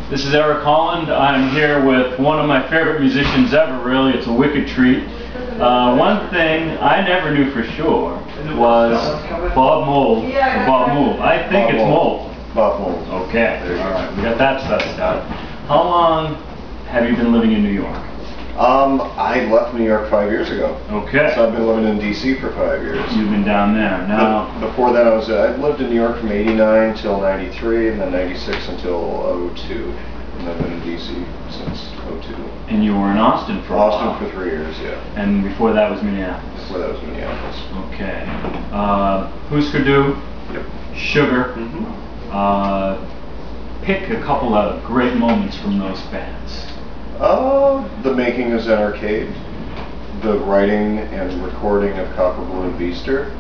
This is Eric Holland. I'm here with one of my favorite musicians ever, really. It's a wicked treat. One thing I never knew for sure was Bob Mould. Bob Mould. I think it's Mould. Bob Mould. Okay. All right. We got that sussed out. How long have you been living in New York? I left New York 5 years ago. Okay. So I've been living in D.C. for 5 years. You've been down there. Now, before that, I lived in New York from '89 till '93, and then '96 until '02. And I've been in D.C. since '02. And you were in Austin for a while. Austin for 3 years, yeah. And before that was Minneapolis. Before that was Minneapolis. Okay. Husker Du. Yep. Sugar. Pick a couple of great moments from those bands. The making of Zen Arcade, the writing and recording of Copper Balloon Beaster.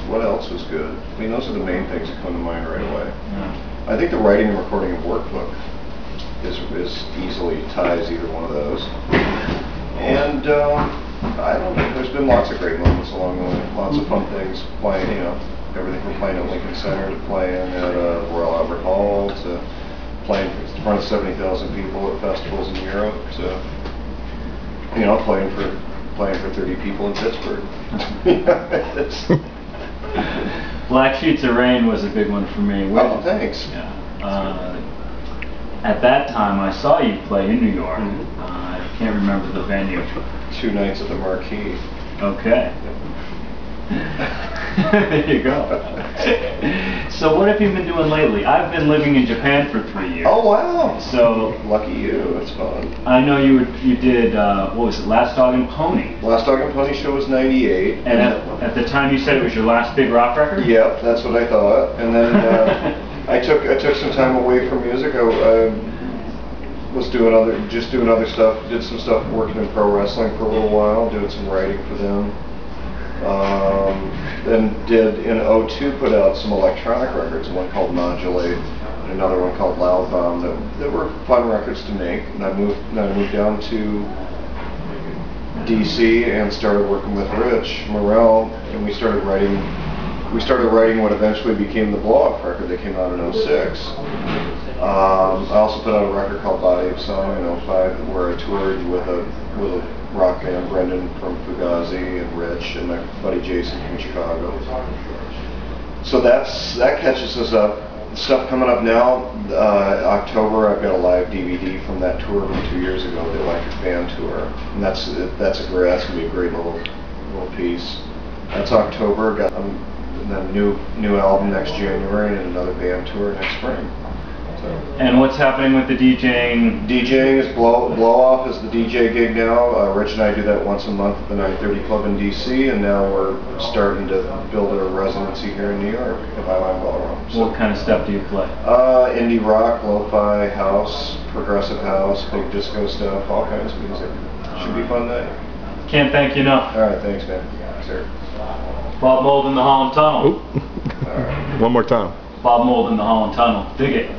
What else was good? I mean, those are the main things that come to mind right away. Yeah. I think the writing and recording of Workbook is easily ties either one of those. And I don't know, there's been lots of great moments along the way, lots of fun things playing, you know, everything from playing at Lincoln Center to playing at Royal Albert Hall to playing in front of 70,000 people at festivals in Europe to, you know, playing for 30 people in Pittsburgh. Black Sheets of Rain was a big one for me. Oh, thanks. Yeah. At that time, I saw you play in New York. I can't remember the venue. 2 nights at the Marquee. Okay. There you go. So what have you been doing lately? I've been living in Japan for 3 years. Oh wow! So lucky you. It's fun. I know you did what was it? Last Dog and Pony. Last Dog and Pony show was '98. And at the time you said it was your last big rock record. Yep, that's what I thought. And then I took some time away from music. I was doing other stuff. Did some stuff working in pro wrestling for a little while, doing some writing for them. Then did in '02 put out some electronic records, one called Modulate and another one called Loud Bomb that were fun records to make. And I moved down to DC and started working with Rich Morel, and we started writing what eventually became the Blow Off record that came out in '06. I also put out a record called Body of Song in '05 where I toured with a rock band, Brendan from Fugazi and Rich and my buddy Jason from Chicago. So that catches us up. Stuff coming up now, October, I've got a live DVD from that tour from 2 years ago, the Electric Band Tour. And that's gonna be a great little piece. That's October. Got then new album next January and another band tour next spring. And what's happening with the DJing? DJing is Blow Off is the DJ gig now. Rich and I do that once a month at the 930 Club in DC, and now we're starting to build a residency here in New York at Highline Ballroom. So what kind of stuff do you play? Indie rock, lo-fi, house, progressive house, big disco stuff, all kinds of music. Should be a fun night. Can't thank you enough. All right, thanks, man. Sir. Bob Mould in the Holland Tunnel. All right. One more time. Bob Mould in the Holland Tunnel. Dig it.